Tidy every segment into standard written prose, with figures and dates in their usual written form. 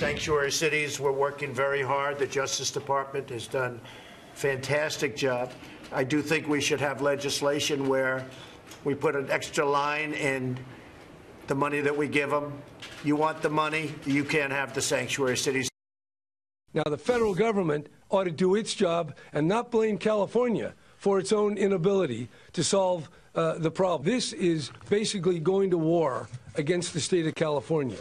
Sanctuary cities, we're working very hard. The Justice Department has done a fantastic job. I do think we should have legislation where we put an extra line in the money that we give them. You want the money, you can't have the sanctuary cities. Now, the federal government ought to do its job and not blame California for its own inability to solve the problem. This is basically going to war against the state of California.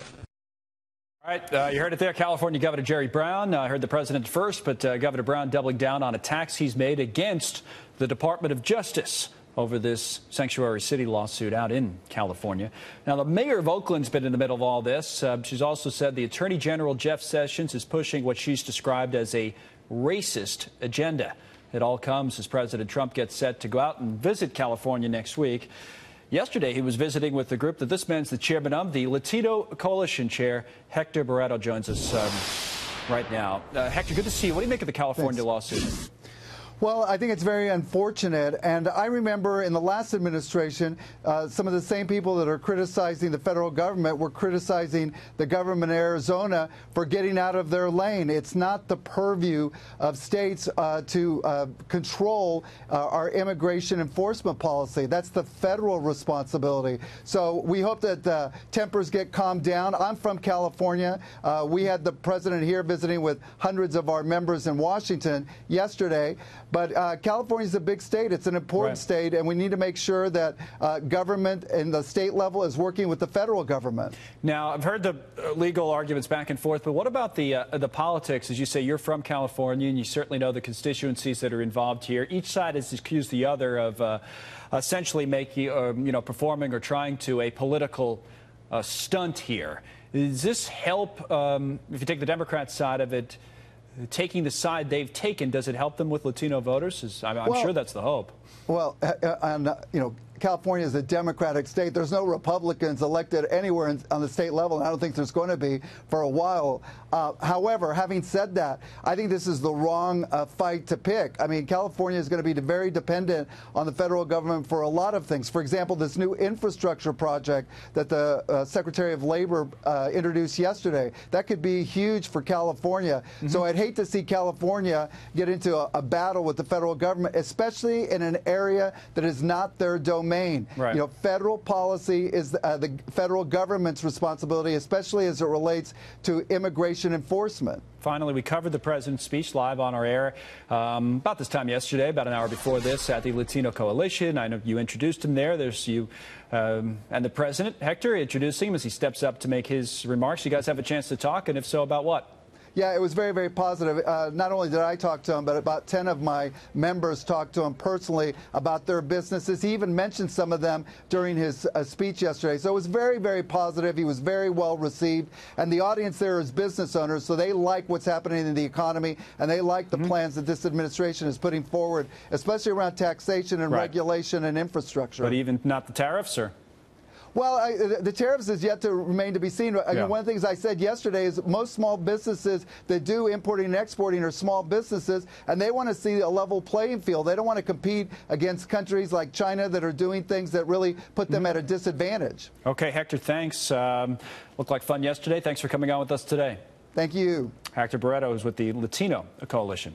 All right, you heard it there. California Governor Jerry Brown. I heard the president first, but Governor Brown doubling down on attacks he's made against the Department of Justice over this sanctuary city lawsuit out in California. Now, the mayor of Oakland's been in the middle of all this. She's also said the Attorney General, Jeff Sessions, is pushing what she's described as a racist agenda. It all comes as President Trump gets set to go out and visit California next week. Yesterday, he was visiting with the group that this man's the chairman of, the Latino Coalition Chair. Hector Barreto joins us right now. Hector, good to see you. What do you make of the California lawsuit? Well, I think it's very unfortunate, and I remember in the last administration, some of the same people that are criticizing the federal government were criticizing the government of Arizona for getting out of their lane. It's not the purview of states to control our immigration enforcement policy. That's the federal responsibility. So we hope that tempers get calmed down. I'm from California. We had the president here visiting with hundreds of our members in Washington yesterday. But California is a big state. It's an important state, and we need to make sure that government in the state level is working with the federal government. Now, I've heard the legal arguments back and forth, but what about the politics? As you say, you're from California, and you certainly know the constituencies that are involved here. Each side has accused the other of essentially making, performing or trying to a political stunt here. Does this help, if you take the Democrat side of it, taking the side they've taken, does it help them with Latino voters? I'm sure that's the hope. Well, California is a Democratic state. There's no Republicans elected anywhere on the state level, and I don't think there's going to be for a while. However, having said that, I think this is the wrong fight to pick. I mean, California is going to be very dependent on the federal government for a lot of things. For example, this new infrastructure project that the Secretary of Labor introduced yesterday, that could be huge for California. So I'd hate to see California get into a battle with the federal government, especially in an area that is not their domain. Right. Federal policy is the federal government's responsibility, especially as it relates to immigration enforcement. Finally, we covered the president's speech live on our air about this time yesterday, about an hour before this, at the Latino Coalition. I know you introduced him there. There's you and the president, Hector, introducing him as he steps up to make his remarks. You guys have a chance to talk, and if so, about what? Yeah, it was very, very positive. Not only did I talk to him, but about 10 of my members talked to him personally about their businesses. He even mentioned some of them during his speech yesterday. So it was very, very positive. He was very well received. And the audience there is business owners, so they like what's happening in the economy, and they like the plans that this administration is putting forward, especially around taxation and regulation and infrastructure. But even not the tariffs, or? Well, the tariffs is yet to remain to be seen. I mean, one of the things I said yesterday is most small businesses that do importing and exporting are small businesses, and they want to see a level playing field. They don't want to compete against countries like China that are doing things that really put them at a disadvantage. Okay, Hector, thanks. Looked like fun yesterday. Thanks for coming on with us today. Thank you. Hector Barreto is with the Latino Coalition.